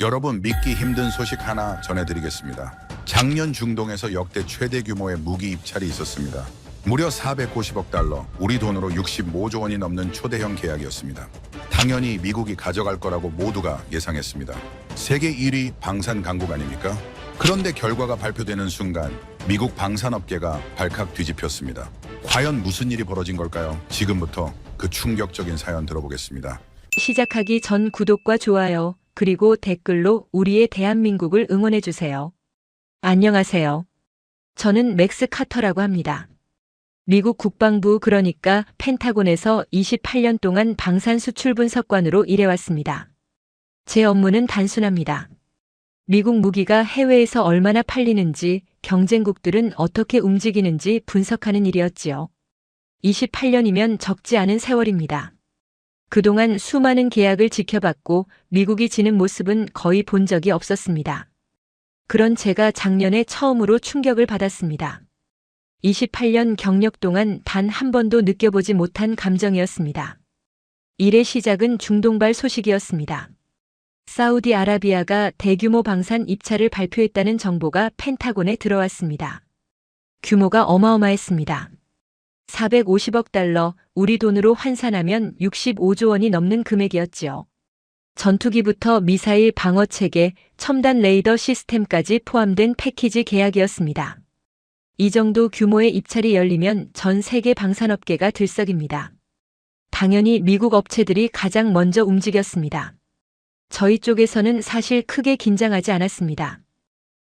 여러분, 믿기 힘든 소식 하나 전해드리겠습니다. 작년 중동에서 역대 최대 규모의 무기 입찰이 있었습니다. 무려 450억 달러, 우리 돈으로 65조 원이 넘는 초대형 계약이었습니다. 당연히 미국이 가져갈 거라고 모두가 예상했습니다. 세계 1위 방산 강국 아닙니까? 그런데 결과가 발표되는 순간 미국 방산업계가 발칵 뒤집혔습니다. 과연 무슨 일이 벌어진 걸까요? 지금부터 그 충격적인 사연 들어보겠습니다. 시작하기 전 구독과 좋아요, 그리고 댓글로 우리의 대한민국을 응원해주세요. 안녕하세요. 저는 맥스 카터라고 합니다. 미국 국방부 그러니까 펜타곤에서 28년 동안 방산 수출 분석관으로 일해왔습니다. 제 업무는 단순합니다. 미국 무기가 해외에서 얼마나 팔리는지, 경쟁국들은 어떻게 움직이는지 분석하는 일이었지요. 28년이면 적지 않은 세월입니다. 그동안 수많은 계약을 지켜봤고 미국이 지는 모습은 거의 본 적이 없었습니다. 그런 제가 작년에 처음으로 충격을 받았습니다. 28년 경력 동안 단 한 번도 느껴보지 못한 감정이었습니다. 일의 시작은 중동발 소식이었습니다. 사우디아라비아가 대규모 방산 입찰을 발표했다는 정보가 펜타곤에 들어왔습니다. 규모가 어마어마했습니다. 450억 달러, 우리 돈으로 환산하면 65조 원이 넘는 금액이었지요. 전투기부터 미사일 방어체계, 첨단 레이더 시스템까지 포함된 패키지 계약이었습니다. 이 정도 규모의 입찰이 열리면 전 세계 방산업계가 들썩입니다. 당연히 미국 업체들이 가장 먼저 움직였습니다. 저희 쪽에서는 사실 크게 긴장하지 않았습니다.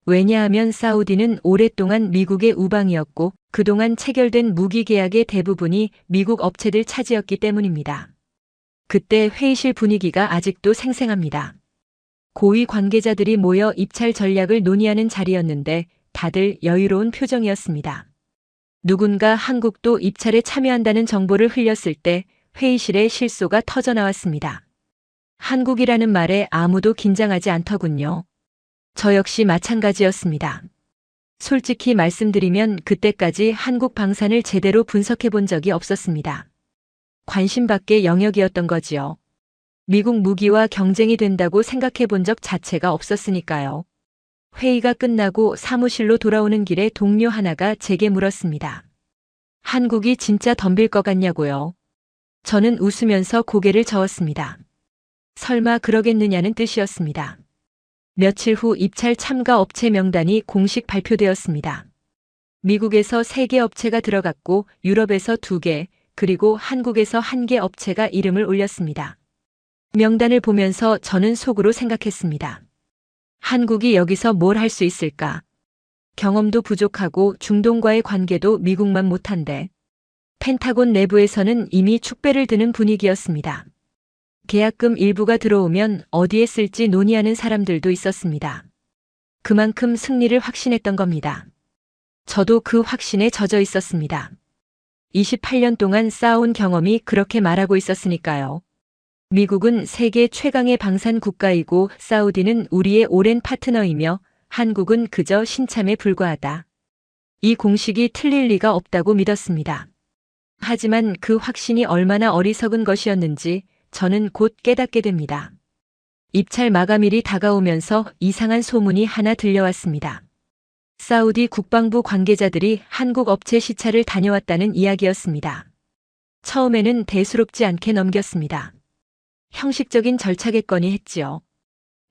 왜냐하면 사우디는 오랫동안 미국의 우방이었고 그동안 체결된 무기 계약의 대부분이 미국 업체들 차지였기 때문입니다. 그때 회의실 분위기가 아직도 생생합니다. 고위 관계자들이 모여 입찰 전략을 논의하는 자리였는데 다들 여유로운 표정이었습니다. 누군가 한국도 입찰에 참여한다는 정보를 흘렸을 때 회의실에 실소가 터져나왔습니다. 한국이라는 말에 아무도 긴장하지 않더군요. 저 역시 마찬가지였습니다. 솔직히 말씀드리면 그때까지 한국 방산을 제대로 분석해 본 적이 없었습니다. 관심 밖의 영역이었던 거지요. 미국 무기와 경쟁이 된다고 생각해 본 적 자체가 없었으니까요. 회의가 끝나고 사무실로 돌아오는 길에 동료 하나가 제게 물었습니다. 한국이 진짜 덤빌 것 같냐고요? 저는 웃으면서 고개를 저었습니다. 설마 그러겠느냐는 뜻이었습니다. 며칠 후 입찰 참가 업체 명단이 공식 발표되었습니다. 미국에서 3개 업체가 들어갔고 유럽에서 2개, 그리고 한국에서 1개 업체가 이름을 올렸습니다. 명단을 보면서 저는 속으로 생각했습니다. 한국이 여기서 뭘 할 수 있을까? 경험도 부족하고 중동과의 관계도 미국만 못한데. 펜타곤 내부에서는 이미 축배를 드는 분위기였습니다. 계약금 일부가 들어오면 어디에 쓸지 논의하는 사람들도 있었습니다. 그만큼 승리를 확신했던 겁니다. 저도 그 확신에 젖어 있었습니다. 28년 동안 쌓아온 경험이 그렇게 말하고 있었으니까요. 미국은 세계 최강의 방산 국가이고 사우디는 우리의 오랜 파트너이며 한국은 그저 신참에 불과하다. 이 공식이 틀릴 리가 없다고 믿었습니다. 하지만 그 확신이 얼마나 어리석은 것이었는지 저는 곧 깨닫게 됩니다. 입찰 마감일이 다가오면서 이상한 소문이 하나 들려왔습니다. 사우디 국방부 관계자들이 한국 업체 시찰을 다녀왔다는 이야기였습니다. 처음에는 대수롭지 않게 넘겼습니다. 형식적인 절차겠거니 했지요.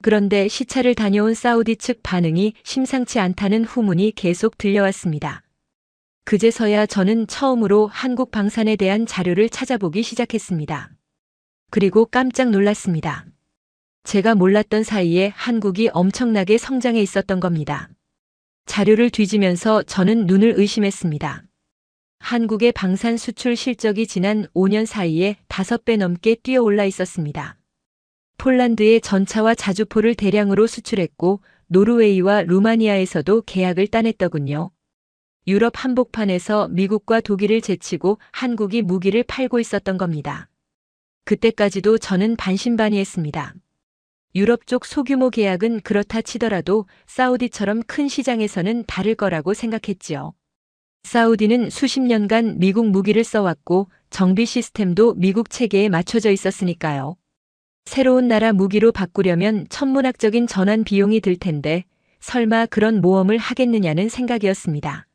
그런데 시찰을 다녀온 사우디 측 반응이 심상치 않다는 후문이 계속 들려왔습니다. 그제서야 저는 처음으로 한국 방산에 대한 자료를 찾아보기 시작했습니다. 그리고 깜짝 놀랐습니다. 제가 몰랐던 사이에 한국이 엄청나게 성장해 있었던 겁니다. 자료를 뒤지면서 저는 눈을 의심했습니다. 한국의 방산 수출 실적이 지난 5년 사이에 5배 넘게 뛰어올라 있었습니다. 폴란드에 전차와 자주포를 대량으로 수출했고 노르웨이와 루마니아에서도 계약을 따냈더군요. 유럽 한복판에서 미국과 독일을 제치고 한국이 무기를 팔고 있었던 겁니다. 그때까지도 저는 반신반의했습니다. 유럽 쪽 소규모 계약은 그렇다 치더라도 사우디처럼 큰 시장에서는 다를 거라고 생각했지요. 사우디는 수십 년간 미국 무기를 써왔고 정비 시스템도 미국 체계에 맞춰져 있었으니까요. 새로운 나라 무기로 바꾸려면 천문학적인 전환 비용이 들 텐데 설마 그런 모험을 하겠느냐는 생각이었습니다.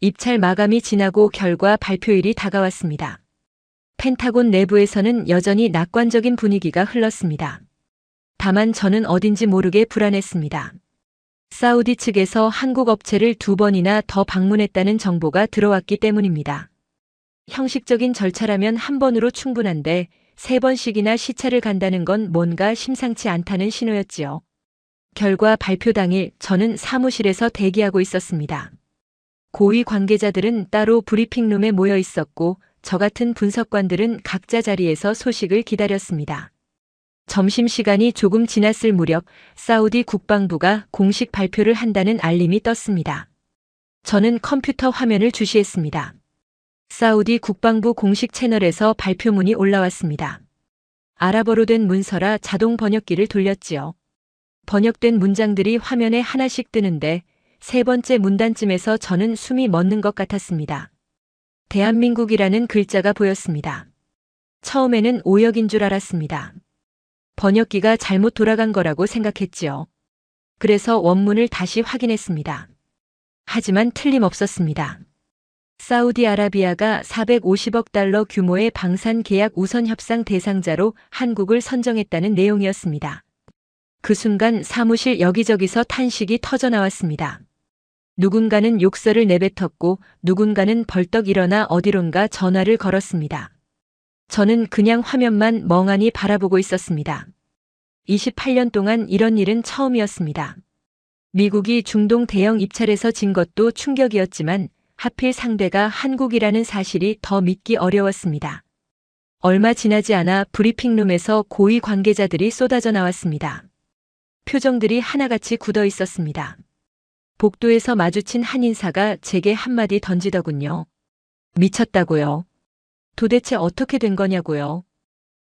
입찰 마감이 지나고 결과 발표일이 다가왔습니다. 펜타곤 내부에서는 여전히 낙관적인 분위기가 흘렀습니다. 다만 저는 어딘지 모르게 불안했습니다. 사우디 측에서 한국 업체를 2번이나 더 방문했다는 정보가 들어왔기 때문입니다. 형식적인 절차라면 한 번으로 충분한데 3번씩이나 시차를 간다는 건 뭔가 심상치 않다는 신호였지요. 결과 발표 당일 저는 사무실에서 대기하고 있었습니다. 고위 관계자들은 따로 브리핑룸에 모여 있었고 저 같은 분석관들은 각자 자리에서 소식을 기다렸습니다. 점심시간이 조금 지났을 무렵 사우디 국방부가 공식 발표를 한다는 알림이 떴습니다. 저는 컴퓨터 화면을 주시했습니다. 사우디 국방부 공식 채널에서 발표문이 올라왔습니다. 아랍어로 된 문서라 자동 번역기를 돌렸지요. 번역된 문장들이 화면에 하나씩 뜨는데 3번째 문단쯤에서 저는 숨이 멎는 것 같았습니다. 대한민국이라는 글자가 보였습니다. 처음에는 오역인 줄 알았습니다. 번역기가 잘못 돌아간 거라고 생각했지요. 그래서 원문을 다시 확인했습니다. 하지만 틀림없었습니다. 사우디아라비아가 450억 달러 규모의 방산 계약 우선 협상 대상자로 한국을 선정했다는 내용이었습니다. 그 순간 사무실 여기저기서 탄식이 터져나왔습니다. 누군가는 욕설을 내뱉었고 누군가는 벌떡 일어나 어디론가 전화를 걸었습니다. 저는 그냥 화면만 멍하니 바라보고 있었습니다. 28년 동안 이런 일은 처음이었습니다. 미국이 중동 대형 입찰에서 진 것도 충격이었지만 하필 상대가 한국이라는 사실이 더 믿기 어려웠습니다. 얼마 지나지 않아 브리핑룸에서 고위 관계자들이 쏟아져 나왔습니다. 표정들이 하나같이 굳어 있었습니다. 복도에서 마주친 한 인사가 제게 한마디 던지더군요. 미쳤다고요. 도대체 어떻게 된 거냐고요.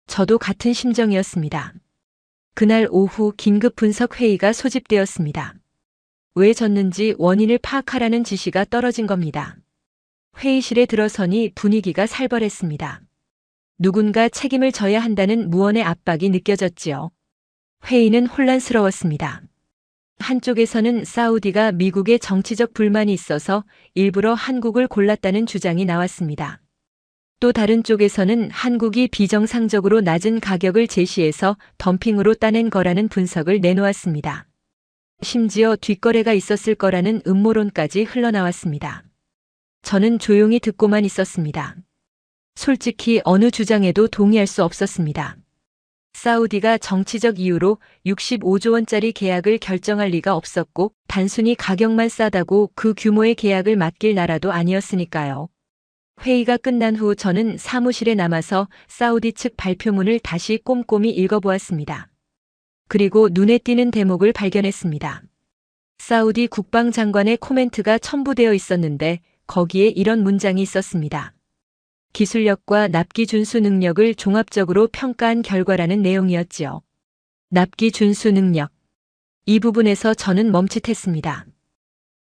저도 같은 심정이었습니다. 그날 오후 긴급 분석 회의가 소집되었습니다. 왜 졌는지 원인을 파악하라는 지시가 떨어진 겁니다. 회의실에 들어서니 분위기가 살벌했습니다. 누군가 책임을 져야 한다는 무언의 압박이 느껴졌지요. 회의는 혼란스러웠습니다. 한쪽에서는 사우디가 미국의 정치적 불만이 있어서 일부러 한국을 골랐다는 주장이 나왔습니다. 또 다른 쪽에서는 한국이 비정상적으로 낮은 가격을 제시해서 덤핑으로 따낸 거라는 분석을 내놓았습니다. 심지어 뒷거래가 있었을 거라는 음모론까지 흘러나왔습니다. 저는 조용히 듣고만 있었습니다. 솔직히 어느 주장에도 동의할 수 없었습니다. 사우디가 정치적 이유로 65조 원짜리 계약을 결정할 리가 없었고 단순히 가격만 싸다고 그 규모의 계약을 맡길 나라도 아니었으니까요. 회의가 끝난 후 저는 사무실에 남아서 사우디 측 발표문을 다시 꼼꼼히 읽어보았습니다. 그리고 눈에 띄는 대목을 발견했습니다. 사우디 국방장관의 코멘트가 첨부되어 있었는데 거기에 이런 문장이 있었습니다. 기술력과 납기 준수 능력을 종합적으로 평가한 결과라는 내용이었지요. 납기 준수 능력. 이 부분에서 저는 멈칫했습니다.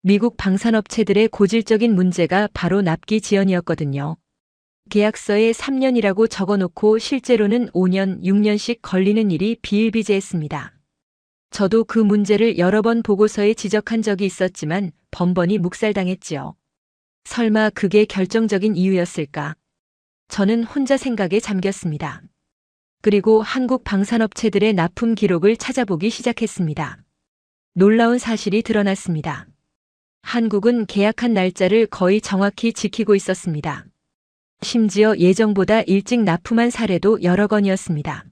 미국 방산업체들의 고질적인 문제가 바로 납기 지연이었거든요. 계약서에 3년이라고 적어놓고 실제로는 5년, 6년씩 걸리는 일이 비일비재했습니다. 저도 그 문제를 여러 번 보고서에 지적한 적이 있었지만 번번이 묵살당했지요. 설마 그게 결정적인 이유였을까? 저는 혼자 생각에 잠겼습니다. 그리고 한국 방산업체들의 납품 기록을 찾아보기 시작했습니다. 놀라운 사실이 드러났습니다. 한국은 계약한 날짜를 거의 정확히 지키고 있었습니다. 심지어 예정보다 일찍 납품한 사례도 여러 건이었습니다.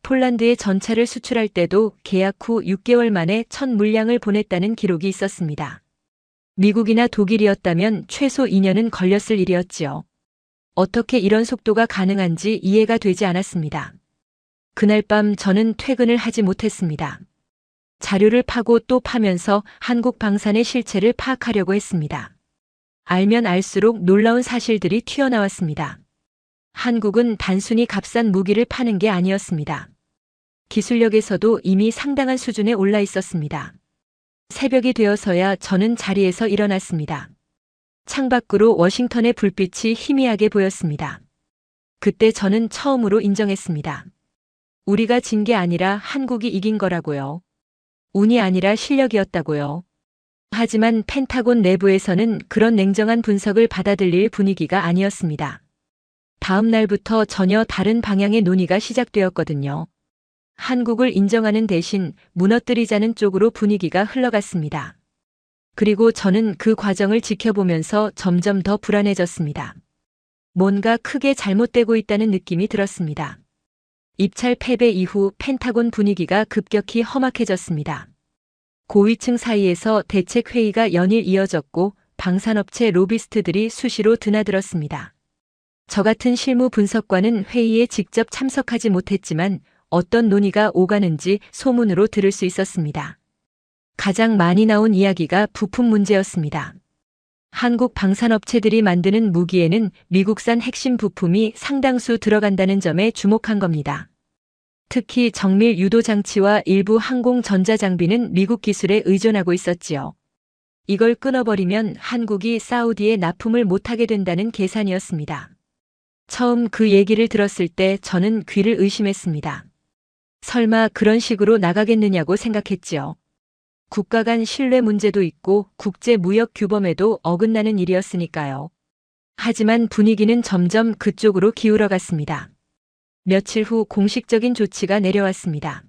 폴란드에 전차를 수출할 때도 계약 후 6개월 만에 첫 물량을 보냈다는 기록이 있었습니다. 미국이나 독일이었다면 최소 2년은 걸렸을 일이었지요. 어떻게 이런 속도가 가능한지 이해가 되지 않았습니다. 그날 밤 저는 퇴근을 하지 못했습니다. 자료를 파고 또 파면서 한국 방산의 실체를 파악하려고 했습니다. 알면 알수록 놀라운 사실들이 튀어나왔습니다. 한국은 단순히 값싼 무기를 파는 게 아니었습니다. 기술력에서도 이미 상당한 수준에 올라 있었습니다. 새벽이 되어서야 저는 자리에서 일어났습니다. 창밖으로 워싱턴의 불빛이 희미하게 보였습니다. 그때 저는 처음으로 인정했습니다. 우리가 진 게 아니라 한국이 이긴 거라고요. 운이 아니라 실력이었다고요. 하지만 펜타곤 내부에서는 그런 냉정한 분석을 받아들일 분위기가 아니었습니다. 다음 날부터 전혀 다른 방향의 논의가 시작되었거든요. 한국을 인정하는 대신 무너뜨리자는 쪽으로 분위기가 흘러갔습니다. 그리고 저는 그 과정을 지켜보면서 점점 더 불안해졌습니다. 뭔가 크게 잘못되고 있다는 느낌이 들었습니다. 입찰 패배 이후 펜타곤 분위기가 급격히 험악해졌습니다. 고위층 사이에서 대책 회의가 연일 이어졌고 방산업체 로비스트들이 수시로 드나들었습니다. 저 같은 실무 분석관은 회의에 직접 참석하지 못했지만 어떤 논의가 오가는지 소문으로 들을 수 있었습니다. 가장 많이 나온 이야기가 부품 문제였습니다. 한국 방산업체들이 만드는 무기에는 미국산 핵심 부품이 상당수 들어간다는 점에 주목한 겁니다. 특히 정밀 유도 장치와 일부 항공 전자 장비는 미국 기술에 의존하고 있었지요. 이걸 끊어버리면 한국이 사우디에 납품을 못하게 된다는 계산이었습니다. 처음 그 얘기를 들었을 때 저는 귀를 의심했습니다. 설마 그런 식으로 나가겠느냐고 생각했지요. 국가 간 신뢰 문제도 있고 국제 무역 규범에도 어긋나는 일이었으니까요. 하지만 분위기는 점점 그쪽으로 기울어갔습니다. 며칠 후 공식적인 조치가 내려왔습니다.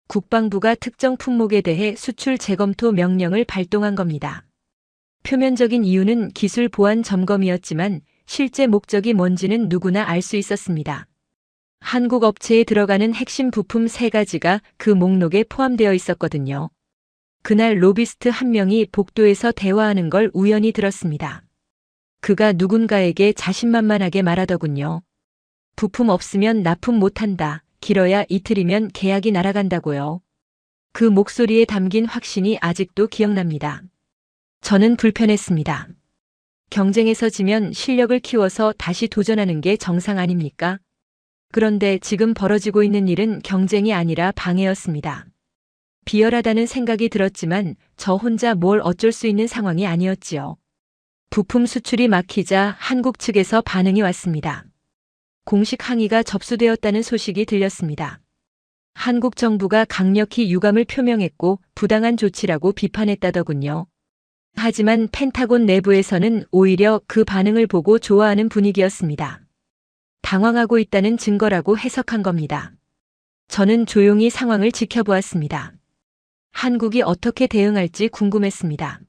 국방부가 특정 품목에 대해 수출 재검토 명령을 발동한 겁니다. 표면적인 이유는 기술 보안 점검이었지만 실제 목적이 뭔지는 누구나 알 수 있었습니다. 한국 업체에 들어가는 핵심 부품 3가지가 그 목록에 포함되어 있었거든요. 그날 로비스트 한 명이 복도에서 대화하는 걸 우연히 들었습니다. 그가 누군가에게 자신만만하게 말하더군요. 부품 없으면 납품 못한다. 길어야 이틀이면 계약이 날아간다고요. 그 목소리에 담긴 확신이 아직도 기억납니다. 저는 불편했습니다. 경쟁에서 지면 실력을 키워서 다시 도전하는 게 정상 아닙니까? 그런데 지금 벌어지고 있는 일은 경쟁이 아니라 방해였습니다. 비열하다는 생각이 들었지만 저 혼자 뭘 어쩔 수 있는 상황이 아니었지요. 부품 수출이 막히자 한국 측에서 반응이 왔습니다. 공식 항의가 접수되었다는 소식이 들렸습니다. 한국 정부가 강력히 유감을 표명했고 부당한 조치라고 비판했다더군요. 하지만 펜타곤 내부에서는 오히려 그 반응을 보고 좋아하는 분위기였습니다. 당황하고 있다는 증거라고 해석한 겁니다. 저는 조용히 상황을 지켜보았습니다. 한국이 어떻게 대응할지 궁금했습니다.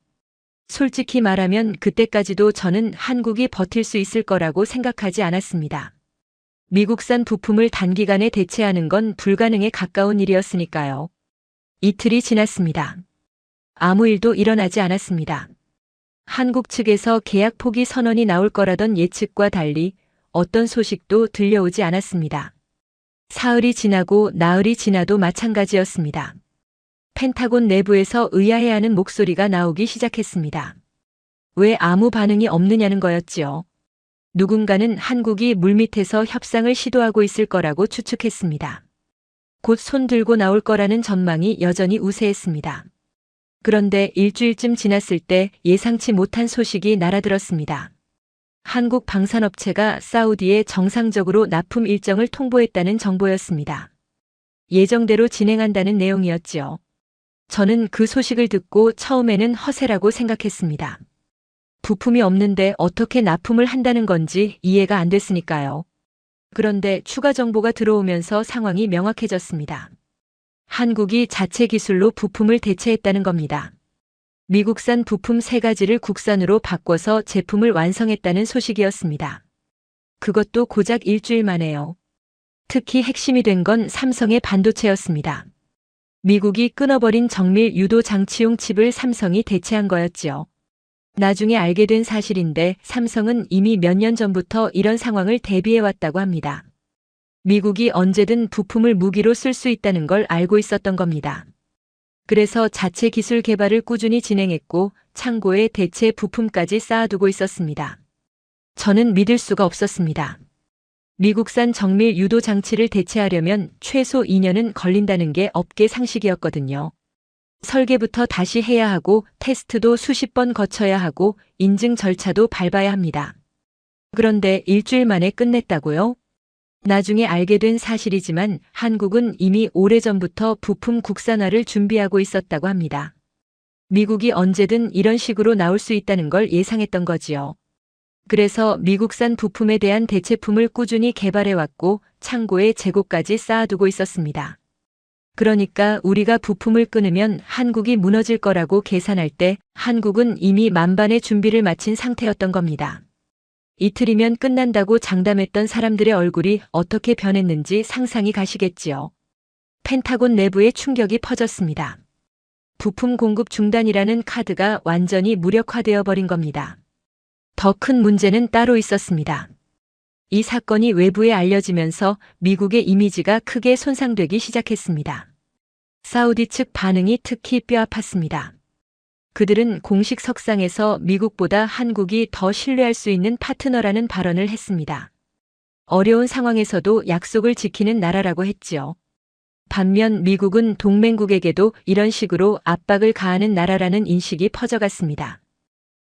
솔직히 말하면 그때까지도 저는 한국이 버틸 수 있을 거라고 생각하지 않았습니다. 미국산 부품을 단기간에 대체하는 건 불가능에 가까운 일이었으니까요. 이틀이 지났습니다. 아무 일도 일어나지 않았습니다. 한국 측에서 계약 포기 선언이 나올 거라던 예측과 달리 어떤 소식도 들려오지 않았습니다. 사흘이 지나고 나흘이 지나도 마찬가지였습니다. 펜타곤 내부에서 의아해하는 목소리가 나오기 시작했습니다. 왜 아무 반응이 없느냐는 거였지요. 누군가는 한국이 물밑에서 협상을 시도하고 있을 거라고 추측했습니다. 곧 손 들고 나올 거라는 전망이 여전히 우세했습니다. 그런데 일주일쯤 지났을 때 예상치 못한 소식이 날아들었습니다. 한국 방산업체가 사우디에 정상적으로 납품 일정을 통보했다는 정보였습니다. 예정대로 진행한다는 내용이었지요. 저는 그 소식을 듣고 처음에는 허세라고 생각했습니다. 부품이 없는데 어떻게 납품을 한다는 건지 이해가 안 됐으니까요. 그런데 추가 정보가 들어오면서 상황이 명확해졌습니다. 한국이 자체 기술로 부품을 대체했다는 겁니다. 미국산 부품 3가지를 국산으로 바꿔서 제품을 완성했다는 소식이었습니다. 그것도 고작 일주일 만에요. 특히 핵심이 된 건 삼성의 반도체였습니다. 미국이 끊어버린 정밀 유도 장치용 칩을 삼성이 대체한 거였지요. 나중에 알게 된 사실인데 삼성은 이미 몇 년 전부터 이런 상황을 대비해왔다고 합니다. 미국이 언제든 부품을 무기로 쓸 수 있다는 걸 알고 있었던 겁니다. 그래서 자체 기술 개발을 꾸준히 진행했고 창고에 대체 부품까지 쌓아두고 있었습니다. 저는 믿을 수가 없었습니다. 미국산 정밀 유도 장치를 대체하려면 최소 2년은 걸린다는 게 업계 상식이었거든요. 설계부터 다시 해야 하고 테스트도 수십 번 거쳐야 하고 인증 절차도 밟아야 합니다. 그런데 일주일 만에 끝냈다고요? 나중에 알게 된 사실이지만 한국은 이미 오래전부터 부품 국산화를 준비하고 있었다고 합니다. 미국이 언제든 이런 식으로 나올 수 있다는 걸 예상했던 거지요. 그래서 미국산 부품에 대한 대체품을 꾸준히 개발해왔고 창고에 재고까지 쌓아두고 있었습니다. 그러니까 우리가 부품을 끊으면 한국이 무너질 거라고 계산할 때 한국은 이미 만반의 준비를 마친 상태였던 겁니다. 이틀이면 끝난다고 장담했던 사람들의 얼굴이 어떻게 변했는지 상상이 가시겠지요. 펜타곤 내부에 충격이 퍼졌습니다. 부품 공급 중단이라는 카드가 완전히 무력화되어 버린 겁니다. 더 큰 문제는 따로 있었습니다. 이 사건이 외부에 알려지면서 미국의 이미지가 크게 손상되기 시작했습니다. 사우디 측 반응이 특히 뼈아팠습니다. 그들은 공식 석상에서 미국보다 한국이 더 신뢰할 수 있는 파트너라는 발언을 했습니다. 어려운 상황에서도 약속을 지키는 나라라고 했지요. 반면 미국은 동맹국에게도 이런 식으로 압박을 가하는 나라라는 인식이 퍼져갔습니다.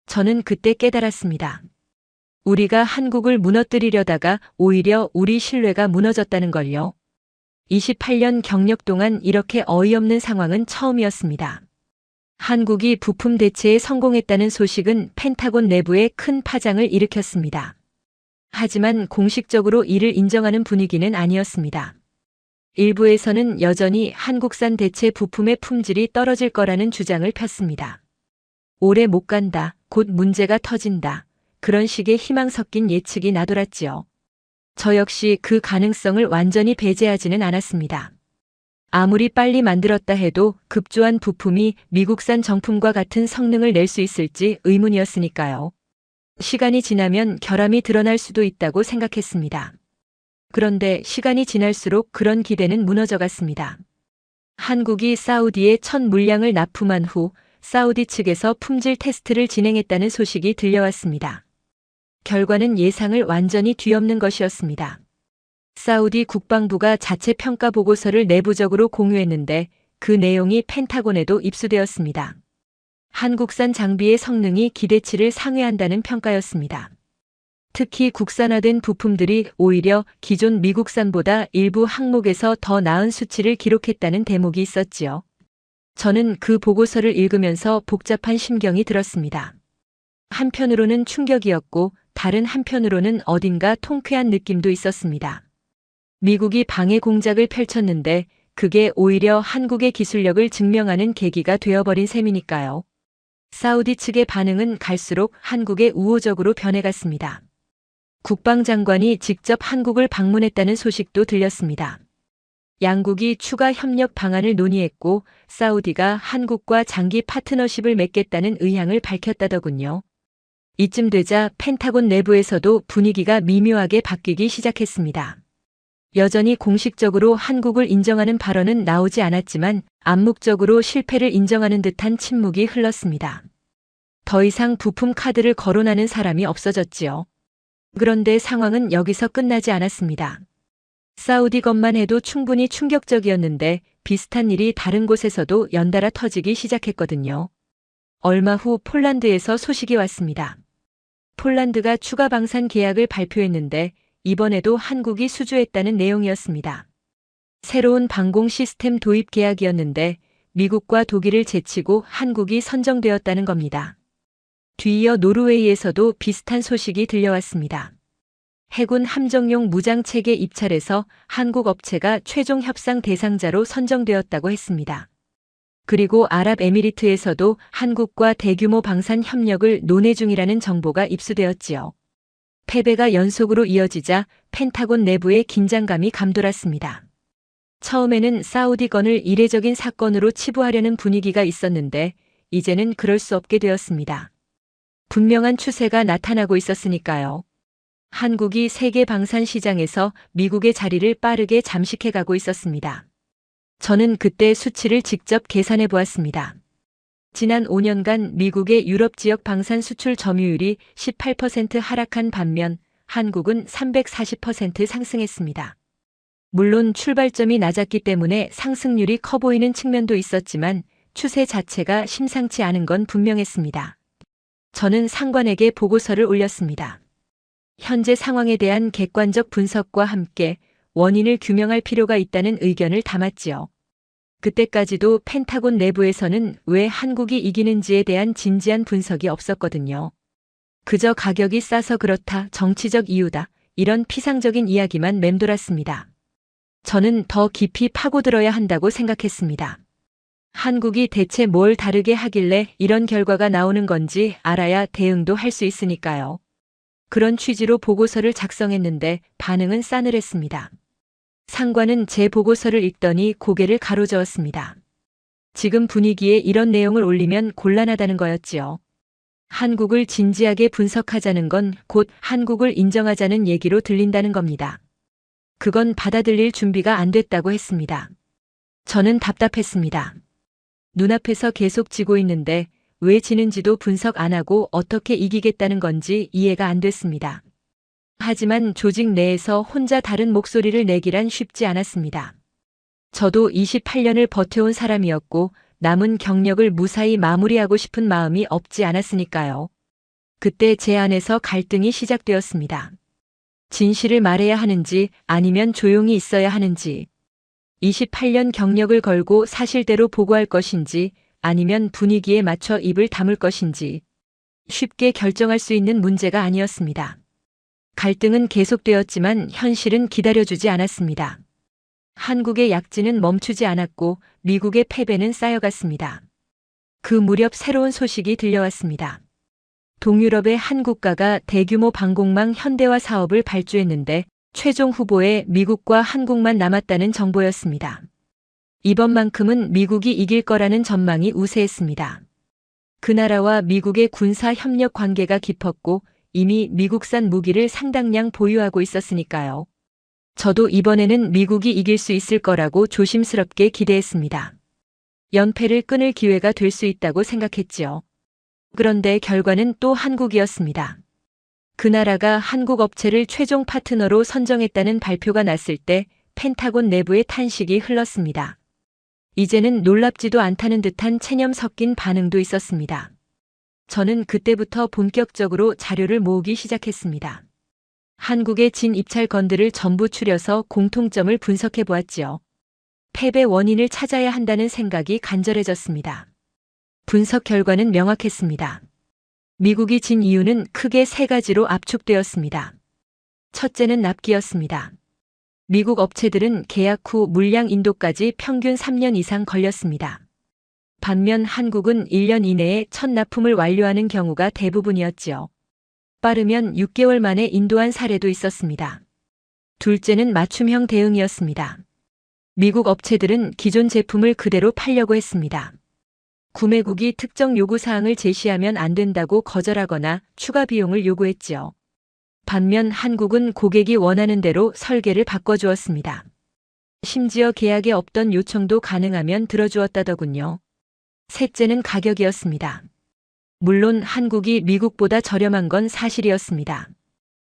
저는 그때 깨달았습니다. 우리가 한국을 무너뜨리려다가 오히려 우리 신뢰가 무너졌다는 걸요. 28년 경력 동안 이렇게 어이없는 상황은 처음이었습니다. 한국이 부품 대체에 성공했다는 소식은 펜타곤 내부에 큰 파장을 일으켰습니다. 하지만 공식적으로 이를 인정하는 분위기는 아니었습니다. 일부에서는 여전히 한국산 대체 부품의 품질이 떨어질 거라는 주장을 폈습니다. 오래 못 간다, 곧 문제가 터진다. 그런 식의 희망 섞인 예측이 나돌았지요. 저 역시 그 가능성을 완전히 배제하지는 않았습니다. 아무리 빨리 만들었다 해도 급조한 부품이 미국산 정품과 같은 성능을 낼 수 있을지 의문이었으니까요. 시간이 지나면 결함이 드러날 수도 있다고 생각했습니다. 그런데 시간이 지날수록 그런 기대는 무너져갔습니다. 한국이 사우디에 첫 물량을 납품한 후 사우디 측에서 품질 테스트를 진행했다는 소식이 들려왔습니다. 결과는 예상을 완전히 뒤엎는 것이었습니다. 사우디 국방부가 자체 평가 보고서를 내부적으로 공유했는데 그 내용이 펜타곤에도 입수되었습니다. 한국산 장비의 성능이 기대치를 상회한다는 평가였습니다. 특히 국산화된 부품들이 오히려 기존 미국산보다 일부 항목에서 더 나은 수치를 기록했다는 대목이 있었지요. 저는 그 보고서를 읽으면서 복잡한 심경이 들었습니다. 한편으로는 충격이었고 다른 한편으로는 어딘가 통쾌한 느낌도 있었습니다. 미국이 방해 공작을 펼쳤는데 그게 오히려 한국의 기술력을 증명하는 계기가 되어버린 셈이니까요. 사우디 측의 반응은 갈수록 한국에 우호적으로 변해갔습니다. 국방장관이 직접 한국을 방문했다는 소식도 들렸습니다. 양국이 추가 협력 방안을 논의했고 사우디가 한국과 장기 파트너십을 맺겠다는 의향을 밝혔다더군요. 이쯤 되자 펜타곤 내부에서도 분위기가 미묘하게 바뀌기 시작했습니다. 여전히 공식적으로 한국을 인정하는 발언은 나오지 않았지만 암묵적으로 실패를 인정하는 듯한 침묵이 흘렀습니다. 더 이상 부품 카드를 거론하는 사람이 없어졌지요. 그런데 상황은 여기서 끝나지 않았습니다. 사우디 것만 해도 충분히 충격적이었는데 비슷한 일이 다른 곳에서도 연달아 터지기 시작했거든요. 얼마 후 폴란드에서 소식이 왔습니다. 폴란드가 추가 방산 계약을 발표했는데 이번에도 한국이 수주했다는 내용이었습니다. 새로운 방공 시스템 도입 계약이었는데 미국과 독일을 제치고 한국이 선정되었다는 겁니다. 뒤이어 노르웨이에서도 비슷한 소식이 들려왔습니다. 해군 함정용 무장체계 입찰에서 한국 업체가 최종 협상 대상자로 선정되었다고 했습니다. 그리고 아랍에미리트에서도 한국과 대규모 방산 협력을 논의 중이라는 정보가 입수되었지요. 패배가 연속으로 이어지자 펜타곤 내부에 긴장감이 감돌았습니다. 처음에는 사우디건을 이례적인 사건으로 치부하려는 분위기가 있었는데 이제는 그럴 수 없게 되었습니다. 분명한 추세가 나타나고 있었으니까요. 한국이 세계 방산 시장에서 미국의 자리를 빠르게 잠식해가고 있었습니다. 저는 그때 수치를 직접 계산해 보았습니다. 지난 5년간 미국의 유럽 지역 방산 수출 점유율이 18% 하락한 반면 한국은 340% 상승했습니다. 물론 출발점이 낮았기 때문에 상승률이 커 보이는 측면도 있었지만 추세 자체가 심상치 않은 건 분명했습니다. 저는 상관에게 보고서를 올렸습니다. 현재 상황에 대한 객관적 분석과 함께 원인을 규명할 필요가 있다는 의견을 담았지요. 그때까지도 펜타곤 내부에서는 왜 한국이 이기는지에 대한 진지한 분석이 없었거든요. 그저 가격이 싸서 그렇다, 정치적 이유다, 이런 피상적인 이야기만 맴돌았습니다. 저는 더 깊이 파고들어야 한다고 생각했습니다. 한국이 대체 뭘 다르게 하길래 이런 결과가 나오는 건지 알아야 대응도 할 수 있으니까요. 그런 취지로 보고서를 작성했는데 반응은 싸늘했습니다. 상관은 제 보고서를 읽더니 고개를 가로저었습니다. 지금 분위기에 이런 내용을 올리면 곤란하다는 거였지요. 한국을 진지하게 분석하자는 건 곧 한국을 인정하자는 얘기로 들린다는 겁니다. 그건 받아들일 준비가 안 됐다고 했습니다. 저는 답답했습니다. 눈앞에서 계속 지고 있는데 왜 지는지도 분석 안 하고 어떻게 이기겠다는 건지 이해가 안 됐습니다. 하지만 조직 내에서 혼자 다른 목소리를 내기란 쉽지 않았습니다. 저도 28년을 버텨온 사람이었고 남은 경력을 무사히 마무리하고 싶은 마음이 없지 않았으니까요. 그때 제 안에서 갈등이 시작되었습니다. 진실을 말해야 하는지 아니면 조용히 있어야 하는지, 28년 경력을 걸고 사실대로 보고할 것인지 아니면 분위기에 맞춰 입을 다물 것인지 쉽게 결정할 수 있는 문제가 아니었습니다. 갈등은 계속되었지만 현실은 기다려주지 않았습니다. 한국의 약진은 멈추지 않았고 미국의 패배는 쌓여갔습니다. 그 무렵 새로운 소식이 들려왔습니다. 동유럽의 한 국가가 대규모 방공망 현대화 사업을 발주했는데 최종 후보에 미국과 한국만 남았다는 정보였습니다. 이번만큼은 미국이 이길 거라는 전망이 우세했습니다. 그 나라와 미국의 군사 협력 관계가 깊었고 이미 미국산 무기를 상당량 보유하고 있었으니까요. 저도 이번에는 미국이 이길 수 있을 거라고 조심스럽게 기대했습니다. 연패를 끊을 기회가 될 수 있다고 생각했지요. 그런데 결과는 또 한국이었습니다. 그 나라가 한국 업체를 최종 파트너로 선정했다는 발표가 났을 때 펜타곤 내부의 탄식이 흘렀습니다. 이제는 놀랍지도 않다는 듯한 체념 섞인 반응도 있었습니다. 저는 그때부터 본격적으로 자료를 모으기 시작했습니다. 한국의 진 입찰건들을 전부 추려서 공통점을 분석해 보았지요. 패배 원인을 찾아야 한다는 생각이 간절해졌습니다. 분석 결과는 명확했습니다. 미국이 진 이유는 크게 세 가지로 압축되었습니다. 첫째는 납기였습니다. 미국 업체들은 계약 후 물량 인도까지 평균 3년 이상 걸렸습니다. 반면 한국은 1년 이내에 첫 납품을 완료하는 경우가 대부분이었지요. 빠르면 6개월 만에 인도한 사례도 있었습니다. 둘째는 맞춤형 대응이었습니다. 미국 업체들은 기존 제품을 그대로 팔려고 했습니다. 구매국이 특정 요구사항을 제시하면 안 된다고 거절하거나 추가 비용을 요구했지요. 반면 한국은 고객이 원하는 대로 설계를 바꿔주었습니다. 심지어 계약에 없던 요청도 가능하면 들어주었다더군요. 셋째는 가격이었습니다. 물론 한국이 미국보다 저렴한 건 사실이었습니다.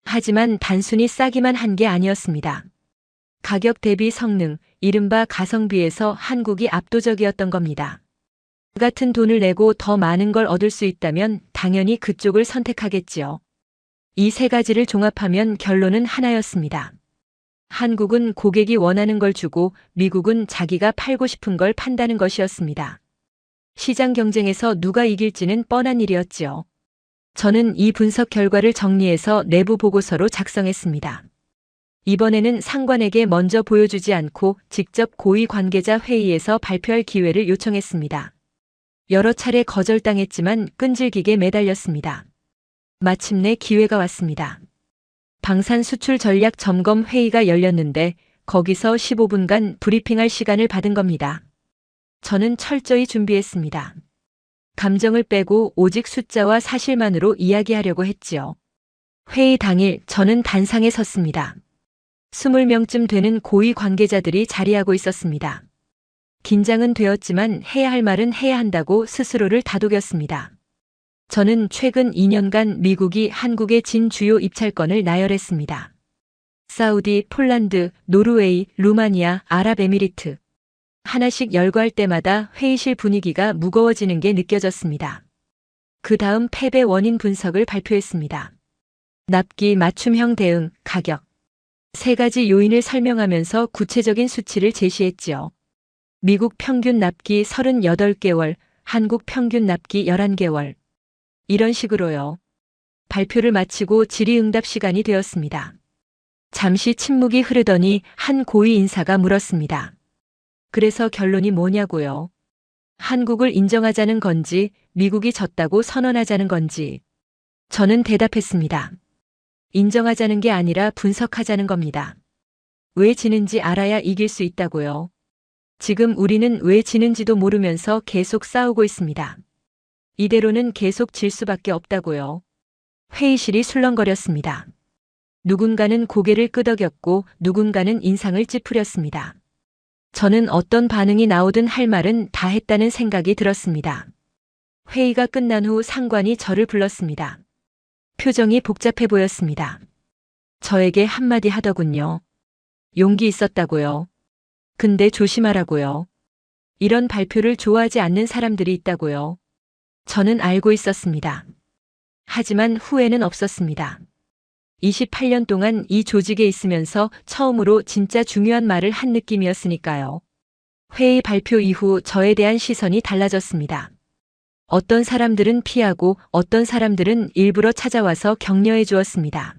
하지만 단순히 싸기만 한 게 아니었습니다. 가격 대비 성능, 이른바 가성비에서 한국이 압도적이었던 겁니다. 그 같은 돈을 내고 더 많은 걸 얻을 수 있다면 당연히 그쪽을 선택하겠지요. 이 세 가지를 종합하면 결론은 하나였습니다. 한국은 고객이 원하는 걸 주고 미국은 자기가 팔고 싶은 걸 판다는 것이었습니다. 시장 경쟁에서 누가 이길지는 뻔한 일이었지요. 저는 이 분석 결과를 정리해서 내부 보고서로 작성했습니다. 이번에는 상관에게 먼저 보여주지 않고 직접 고위 관계자 회의에서 발표할 기회를 요청했습니다. 여러 차례 거절당했지만 끈질기게 매달렸습니다. 마침내 기회가 왔습니다. 방산 수출 전략 점검 회의가 열렸는데 거기서 15분간 브리핑할 시간을 받은 겁니다. 저는 철저히 준비했습니다. 감정을 빼고 오직 숫자와 사실만으로 이야기하려고 했지요. 회의 당일 저는 단상에 섰습니다. 20명쯤 되는 고위 관계자들이 자리하고 있었습니다. 긴장은 되었지만 해야 할 말은 해야 한다고 스스로를 다독였습니다. 저는 최근 2년간 미국이 한국에 진 주요 입찰건을 나열했습니다. 사우디, 폴란드, 노르웨이, 루마니아, 아랍에미리트. 하나씩 열거할 때마다 회의실 분위기가 무거워지는 게 느껴졌습니다. 그 다음 패배 원인 분석을 발표했습니다. 납기 맞춤형 대응, 가격. 세 가지 요인을 설명하면서 구체적인 수치를 제시했지요. 미국 평균 납기 38개월, 한국 평균 납기 11개월. 이런 식으로요. 발표를 마치고 질의응답 시간이 되었습니다. 잠시 침묵이 흐르더니 한 고위 인사가 물었습니다. 그래서 결론이 뭐냐고요? 한국을 인정하자는 건지, 미국이 졌다고 선언하자는 건지. 저는 대답했습니다. 인정하자는 게 아니라 분석하자는 겁니다. 왜 지는지 알아야 이길 수 있다고요. 지금 우리는 왜 지는지도 모르면서 계속 싸우고 있습니다. 이대로는 계속 질 수밖에 없다고요. 회의실이 술렁거렸습니다. 누군가는 고개를 끄덕였고 누군가는 인상을 찌푸렸습니다. 저는 어떤 반응이 나오든 할 말은 다 했다는 생각이 들었습니다. 회의가 끝난 후 상관이 저를 불렀습니다. 표정이 복잡해 보였습니다. 저에게 한마디 하더군요. 용기 있었다고요. 근데 조심하라고요. 이런 발표를 좋아하지 않는 사람들이 있다고요. 저는 알고 있었습니다. 하지만 후회는 없었습니다. 28년 동안 이 조직에 있으면서 처음으로 진짜 중요한 말을 한 느낌이었으니까요. 회의 발표 이후 저에 대한 시선이 달라졌습니다. 어떤 사람들은 피하고 어떤 사람들은 일부러 찾아와서 격려해 주었습니다.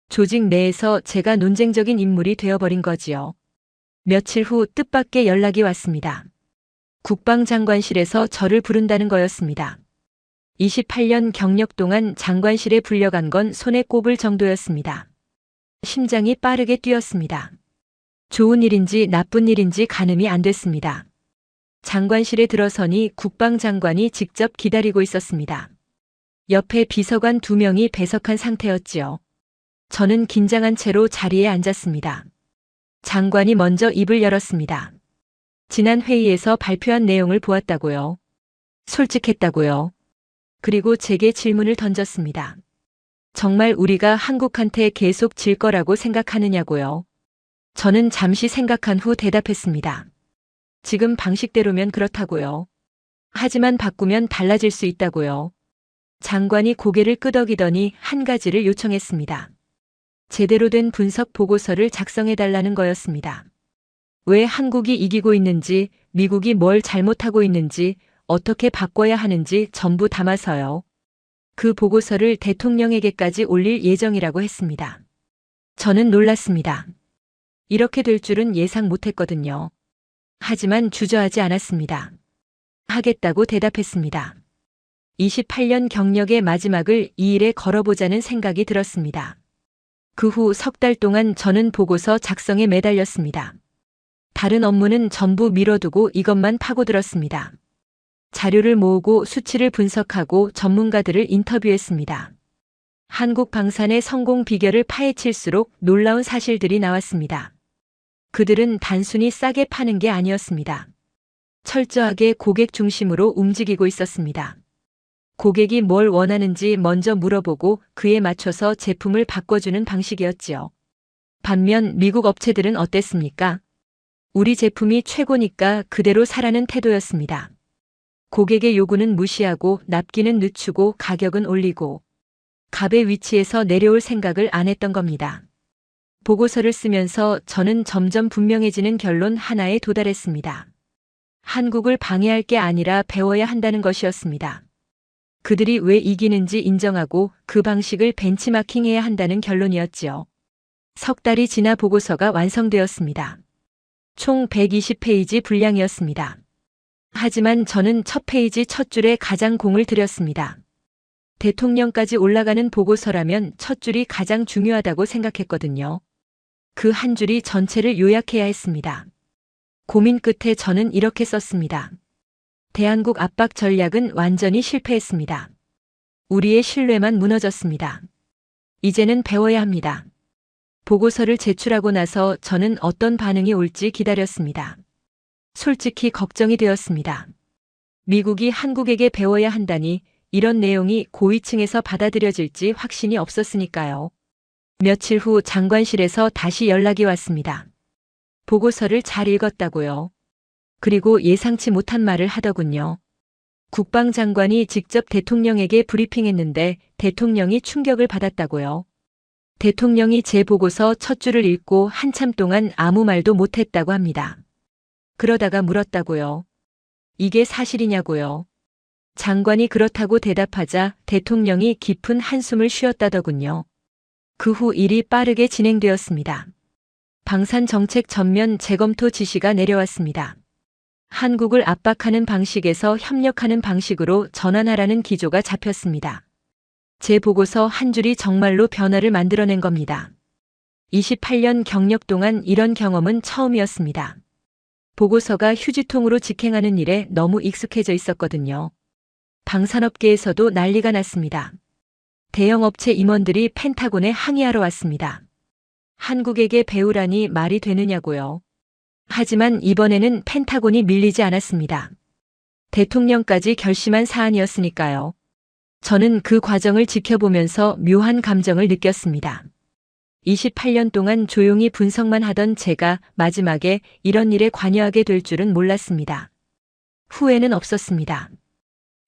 조직 내에서 제가 논쟁적인 인물이 되어버린 거지요. 며칠 후 뜻밖의 연락이 왔습니다. 국방장관실에서 저를 부른다는 거였습니다. 28년 경력 동안 장관실에 불려간 건 손에 꼽을 정도였습니다. 심장이 빠르게 뛰었습니다. 좋은 일인지 나쁜 일인지 가늠이 안 됐습니다. 장관실에 들어서니 국방장관이 직접 기다리고 있었습니다. 옆에 비서관 2명이 배석한 상태였지요. 저는 긴장한 채로 자리에 앉았습니다. 장관이 먼저 입을 열었습니다. 지난 회의에서 발표한 내용을 보았다고요. 솔직했다고요. 그리고 제게 질문을 던졌습니다. 정말 우리가 한국한테 계속 질 거라고 생각하느냐고요. 저는 잠시 생각한 후 대답했습니다. 지금 방식대로면 그렇다고요. 하지만 바꾸면 달라질 수 있다고요. 장관이 고개를 끄덕이더니 한 가지를 요청했습니다. 제대로 된 분석 보고서를 작성해달라는 거였습니다. 왜 한국이 이기고 있는지, 미국이 뭘 잘못하고 있는지, 어떻게 바꿔야 하는지 전부 담아서요. 그 보고서를 대통령에게까지 올릴 예정이라고 했습니다. 저는 놀랐습니다. 이렇게 될 줄은 예상 못했거든요. 하지만 주저하지 않았습니다. 하겠다고 대답했습니다. 28년 경력의 마지막을 이 일에 걸어보자는 생각이 들었습니다. 그 후 석 달 동안 저는 보고서 작성에 매달렸습니다. 다른 업무는 전부 미뤄두고 이것만 파고들었습니다. 자료를 모으고 수치를 분석하고 전문가들을 인터뷰했습니다. 한국 방산의 성공 비결을 파헤칠수록 놀라운 사실들이 나왔습니다. 그들은 단순히 싸게 파는 게 아니었습니다. 철저하게 고객 중심으로 움직이고 있었습니다. 고객이 뭘 원하는지 먼저 물어보고 그에 맞춰서 제품을 바꿔주는 방식이었지요. 반면 미국 업체들은 어땠습니까? 우리 제품이 최고니까 그대로 사라는 태도였습니다. 고객의 요구는 무시하고 납기는 늦추고 가격은 올리고 갑의 위치에서 내려올 생각을 안 했던 겁니다. 보고서를 쓰면서 저는 점점 분명해지는 결론 하나에 도달했습니다. 한국을 방해할 게 아니라 배워야 한다는 것이었습니다. 그들이 왜 이기는지 인정하고 그 방식을 벤치마킹해야 한다는 결론이었지요. 석 달이 지나 보고서가 완성되었습니다. 총 120페이지 분량이었습니다. 하지만 저는 첫 페이지 첫 줄에 가장 공을 들였습니다. 대통령까지 올라가는 보고서라면 첫 줄이 가장 중요하다고 생각했거든요. 그 한 줄이 전체를 요약해야 했습니다. 고민 끝에 저는 이렇게 썼습니다. 대한국 압박 전략은 완전히 실패했습니다. 우리의 신뢰만 무너졌습니다. 이제는 배워야 합니다. 보고서를 제출하고 나서 저는 어떤 반응이 올지 기다렸습니다. 솔직히 걱정이 되었습니다. 미국이 한국에게 배워야 한다니 이런 내용이 고위층에서 받아들여질지 확신이 없었으니까요. 며칠 후 장관실에서 다시 연락이 왔습니다. 보고서를 잘 읽었다고요. 그리고 예상치 못한 말을 하더군요. 국방장관이 직접 대통령에게 브리핑했는데 대통령이 충격을 받았다고요. 대통령이 제 보고서 첫 줄을 읽고 한참 동안 아무 말도 못했다고 합니다. 그러다가 물었다고요. 이게 사실이냐고요. 장관이 그렇다고 대답하자 대통령이 깊은 한숨을 쉬었다더군요. 그 후 일이 빠르게 진행되었습니다. 방산 정책 전면 재검토 지시가 내려왔습니다. 한국을 압박하는 방식에서 협력하는 방식으로 전환하라는 기조가 잡혔습니다. 제 보고서 한 줄이 정말로 변화를 만들어낸 겁니다. 28년 경력 동안 이런 경험은 처음이었습니다. 보고서가 휴지통으로 직행하는 일에 너무 익숙해져 있었거든요. 방산업계에서도 난리가 났습니다. 대형 업체 임원들이 펜타곤에 항의하러 왔습니다. 한국에게 배우라니 말이 되느냐고요. 하지만 이번에는 펜타곤이 밀리지 않았습니다. 대통령까지 결심한 사안이었으니까요. 저는 그 과정을 지켜보면서 묘한 감정을 느꼈습니다. 28년 동안 조용히 분석만 하던 제가 마지막에 이런 일에 관여하게 될 줄은 몰랐습니다. 후회는 없었습니다.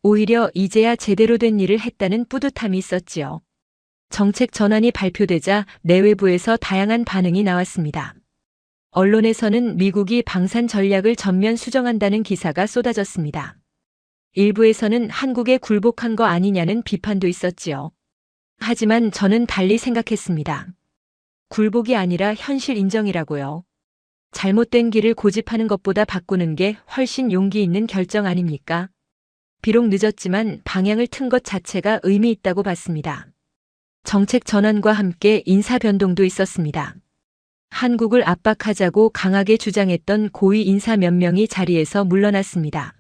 오히려 이제야 제대로 된 일을 했다는 뿌듯함이 있었지요. 정책 전환이 발표되자 내외부에서 다양한 반응이 나왔습니다. 언론에서는 미국이 방산 전략을 전면 수정한다는 기사가 쏟아졌습니다. 일부에서는 한국에 굴복한 거 아니냐는 비판도 있었지요. 하지만 저는 달리 생각했습니다. 굴복이 아니라 현실 인정이라고요. 잘못된 길을 고집하는 것보다 바꾸는 게 훨씬 용기 있는 결정 아닙니까? 비록 늦었지만 방향을 튼 것 자체가 의미 있다고 봤습니다. 정책 전환과 함께 인사 변동도 있었습니다. 한국을 압박하자고 강하게 주장했던 고위 인사 몇 명이 자리에서 물러났습니다.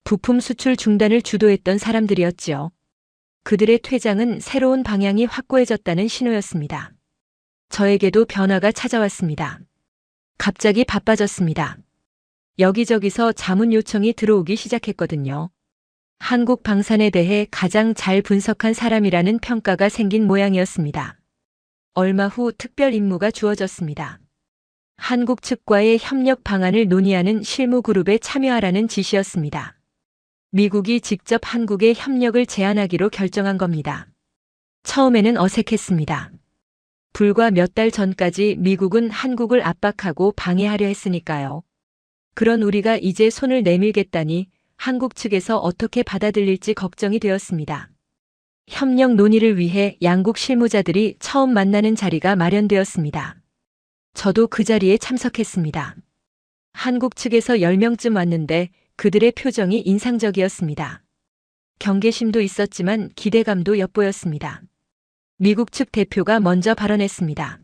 부품 수출 중단을 주도했던 사람들이었지요. 그들의 퇴장은 새로운 방향이 확고해졌다는 신호였습니다. 저에게도 변화가 찾아왔습니다. 갑자기 바빠졌습니다. 여기저기서 자문 요청이 들어오기 시작했거든요. 한국 방산에 대해 가장 잘 분석한 사람이라는 평가가 생긴 모양이었습니다. 얼마 후 특별 임무가 주어졌습니다. 한국 측과의 협력 방안을 논의하는 실무 그룹에 참여하라는 지시였습니다. 미국이 직접 한국에 협력을 제안하기로 결정한 겁니다. 처음에는 어색했습니다. 불과 몇 달 전까지 미국은 한국을 압박하고 방해하려 했으니까요. 그런 우리가 이제 손을 내밀겠다니 한국 측에서 어떻게 받아들일지 걱정이 되었습니다. 협력 논의를 위해 양국 실무자들이 처음 만나는 자리가 마련되었습니다. 저도 그 자리에 참석했습니다. 한국 측에서 10명쯤 왔는데 그들의 표정이 인상적이었습니다. 경계심도 있었지만 기대감도 엿보였습니다. 미국 측 대표가 먼저 발언했습니다.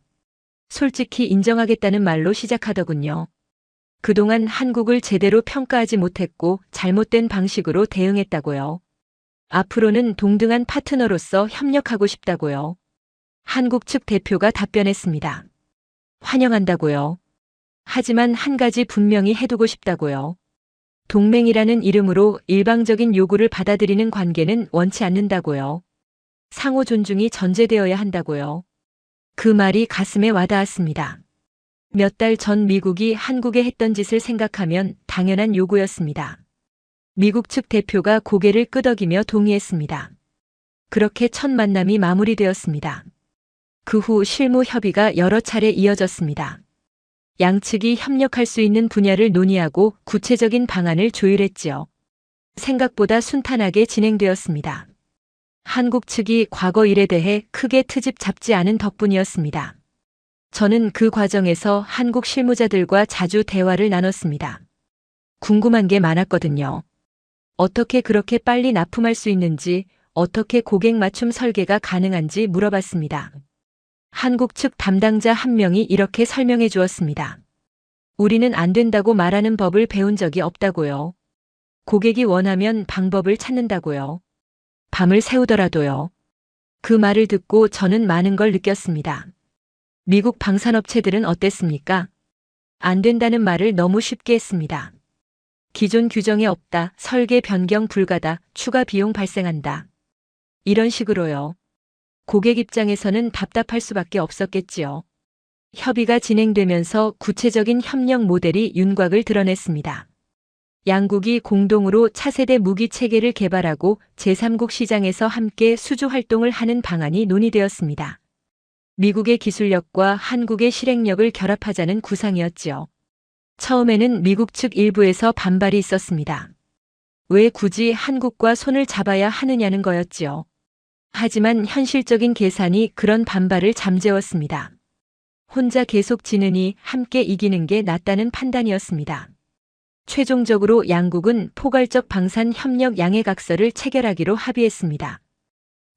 솔직히 인정하겠다는 말로 시작하더군요. 그동안 한국을 제대로 평가하지 못했고 잘못된 방식으로 대응했다고요. 앞으로는 동등한 파트너로서 협력하고 싶다고요. 한국 측 대표가 답변했습니다. 환영한다고요. 하지만 한 가지 분명히 해두고 싶다고요. 동맹이라는 이름으로 일방적인 요구를 받아들이는 관계는 원치 않는다고요. 상호 존중이 전제되어야 한다고요. 그 말이 가슴에 와닿았습니다. 몇 달 전 미국이 한국에 했던 짓을 생각하면 당연한 요구였습니다. 미국 측 대표가 고개를 끄덕이며 동의했습니다. 그렇게 첫 만남이 마무리되었습니다. 그 후 실무 협의가 여러 차례 이어졌습니다. 양측이 협력할 수 있는 분야를 논의하고 구체적인 방안을 조율했지요. 생각보다 순탄하게 진행되었습니다. 한국 측이 과거 일에 대해 크게 트집 잡지 않은 덕분이었습니다. 저는 그 과정에서 한국 실무자들과 자주 대화를 나눴습니다. 궁금한 게 많았거든요. 어떻게 그렇게 빨리 납품할 수 있는지, 어떻게 고객 맞춤 설계가 가능한지 물어봤습니다. 한국 측 담당자 한 명이 이렇게 설명해 주었습니다. 우리는 안 된다고 말하는 법을 배운 적이 없다고요. 고객이 원하면 방법을 찾는다고요. 밤을 새우더라도요. 그 말을 듣고 저는 많은 걸 느꼈습니다. 미국 방산업체들은 어땠습니까? 안 된다는 말을 너무 쉽게 했습니다. 기존 규정에 없다, 설계 변경 불가다, 추가 비용 발생한다. 이런 식으로요. 고객 입장에서는 답답할 수밖에 없었겠지요. 협의가 진행되면서 구체적인 협력 모델이 윤곽을 드러냈습니다. 양국이 공동으로 차세대 무기 체계를 개발하고 제3국 시장에서 함께 수주 활동을 하는 방안이 논의되었습니다. 미국의 기술력과 한국의 실행력을 결합하자는 구상이었지요. 처음에는 미국 측 일부에서 반발이 있었습니다. 왜 굳이 한국과 손을 잡아야 하느냐는 거였지요. 하지만 현실적인 계산이 그런 반발을 잠재웠습니다. 혼자 계속 지느니 함께 이기는 게 낫다는 판단이었습니다. 최종적으로 양국은 포괄적 방산 협력 양해각서를 체결하기로 합의했습니다.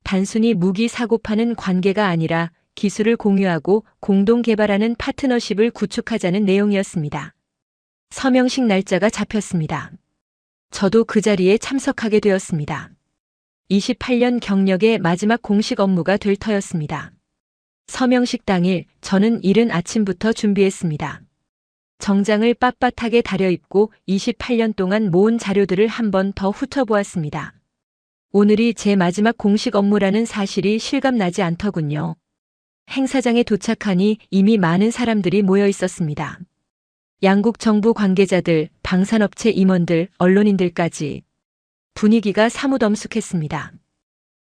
단순히 무기 사고 파는 관계가 아니라 기술을 공유하고 공동 개발하는 파트너십을 구축하자는 내용이었습니다. 서명식 날짜가 잡혔습니다. 저도 그 자리에 참석하게 되었습니다. 28년 경력의 마지막 공식 업무가 될 터였습니다. 서명식 당일 저는 이른 아침부터 준비했습니다. 정장을 빳빳하게 다려입고 28년 동안 모은 자료들을 한 번 더 훑어보았습니다. 오늘이 제 마지막 공식 업무라는 사실이 실감나지 않더군요. 행사장에 도착하니 이미 많은 사람들이 모여 있었습니다. 양국 정부 관계자들, 방산업체 임원들, 언론인들까지. 분위기가 사뭇 엄숙했습니다.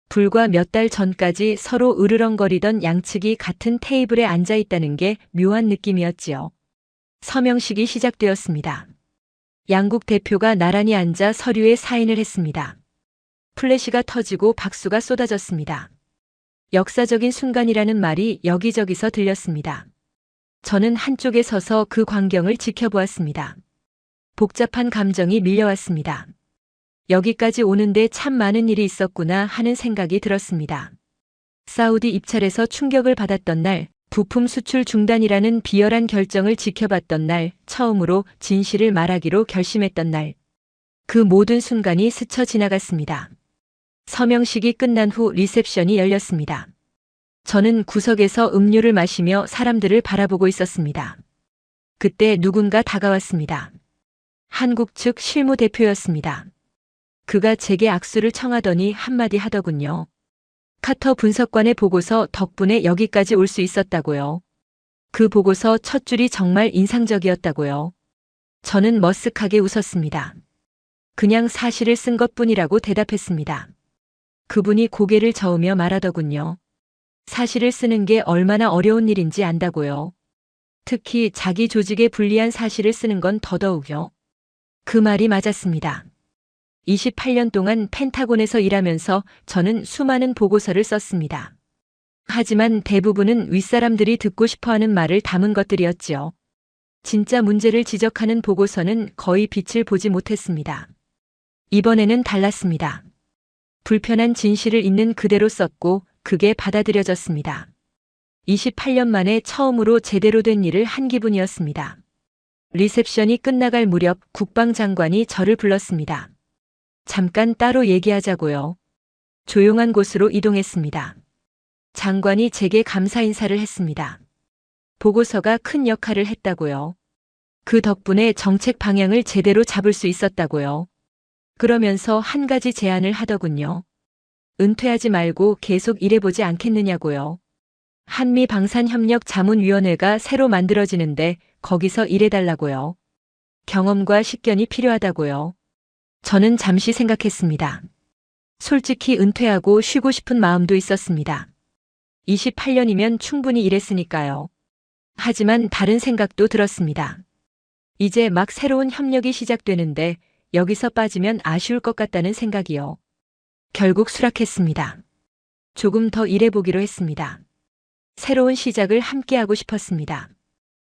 불과 몇 달 전까지 서로 으르렁거리던 양측이 같은 테이블에 앉아 있다는 게 묘한 느낌이었지요. 서명식이 시작되었습니다. 양국 대표가 나란히 앉아 서류에 사인을 했습니다. 플래시가 터지고 박수가 쏟아졌습니다. 역사적인 순간이라는 말이 여기저기서 들렸습니다. 저는 한쪽에 서서 그 광경을 지켜보았습니다. 복잡한 감정이 밀려왔습니다. 여기까지 오는데 참 많은 일이 있었구나 하는 생각이 들었습니다. 사우디 입찰에서 충격을 받았던 날, 부품 수출 중단이라는 비열한 결정을 지켜봤던 날, 처음으로 진실을 말하기로 결심했던 날. 그 모든 순간이 스쳐 지나갔습니다. 서명식이 끝난 후 리셉션이 열렸습니다. 저는 구석에서 음료를 마시며 사람들을 바라보고 있었습니다. 그때 누군가 다가왔습니다. 한국 측 실무대표였습니다. 그가 제게 악수를 청하더니 한마디 하더군요. 카터 분석관의 보고서 덕분에 여기까지 올 수 있었다고요. 그 보고서 첫 줄이 정말 인상적이었다고요. 저는 머쓱하게 웃었습니다. 그냥 사실을 쓴 것뿐이라고 대답했습니다. 그분이 고개를 저으며 말하더군요. 사실을 쓰는 게 얼마나 어려운 일인지 안다고요. 특히 자기 조직에 불리한 사실을 쓰는 건 더더욱요. 그 말이 맞았습니다. 28년 동안 펜타곤에서 일하면서 저는 수많은 보고서를 썼습니다. 하지만 대부분은 윗사람들이 듣고 싶어하는 말을 담은 것들이었지요. 진짜 문제를 지적하는 보고서는 거의 빛을 보지 못했습니다. 이번에는 달랐습니다. 불편한 진실을 있는 그대로 썼고 그게 받아들여졌습니다. 28년 만에 처음으로 제대로 된 일을 한 기분이었습니다. 리셉션이 끝나갈 무렵 국방장관이 저를 불렀습니다. 잠깐 따로 얘기하자고요. 조용한 곳으로 이동했습니다. 장관이 제게 감사 인사를 했습니다. 보고서가 큰 역할을 했다고요. 그 덕분에 정책 방향을 제대로 잡을 수 있었다고요. 그러면서 한 가지 제안을 하더군요. 은퇴하지 말고 계속 일해보지 않겠느냐고요. 한미방산협력자문위원회가 새로 만들어지는데 거기서 일해달라고요. 경험과 식견이 필요하다고요. 저는 잠시 생각했습니다. 솔직히 은퇴하고 쉬고 싶은 마음도 있었습니다. 28년이면 충분히 일했으니까요. 하지만 다른 생각도 들었습니다. 이제 막 새로운 협력이 시작되는데 여기서 빠지면 아쉬울 것 같다는 생각이요. 결국 수락했습니다. 조금 더 일해보기로 했습니다. 새로운 시작을 함께하고 싶었습니다.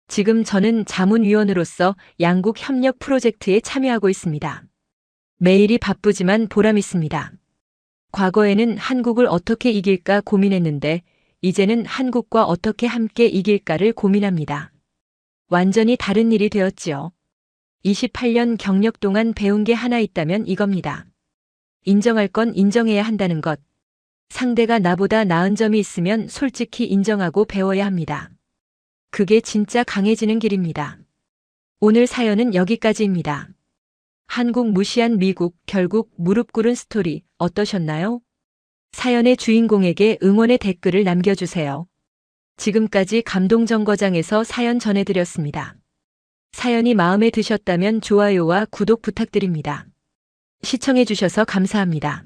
지금 저는 자문위원으로서 양국 협력 프로젝트에 참여하고 있습니다. 매일이 바쁘지만 보람 있습니다. 과거에는 한국을 어떻게 이길까 고민했는데 이제는 한국과 어떻게 함께 이길까를 고민합니다. 완전히 다른 일이 되었지요. 28년 경력 동안 배운 게 하나 있다면 이겁니다. 인정할 건 인정해야 한다는 것. 상대가 나보다 나은 점이 있으면 솔직히 인정하고 배워야 합니다. 그게 진짜 강해지는 길입니다. 오늘 사연은 여기까지입니다. 한국 무시한 미국, 결국 무릎 꿇은 스토리 어떠셨나요? 사연의 주인공에게 응원의 댓글을 남겨주세요. 지금까지 감동정거장에서 사연 전해드렸습니다. 사연이 마음에 드셨다면 좋아요와 구독 부탁드립니다. 시청해주셔서 감사합니다.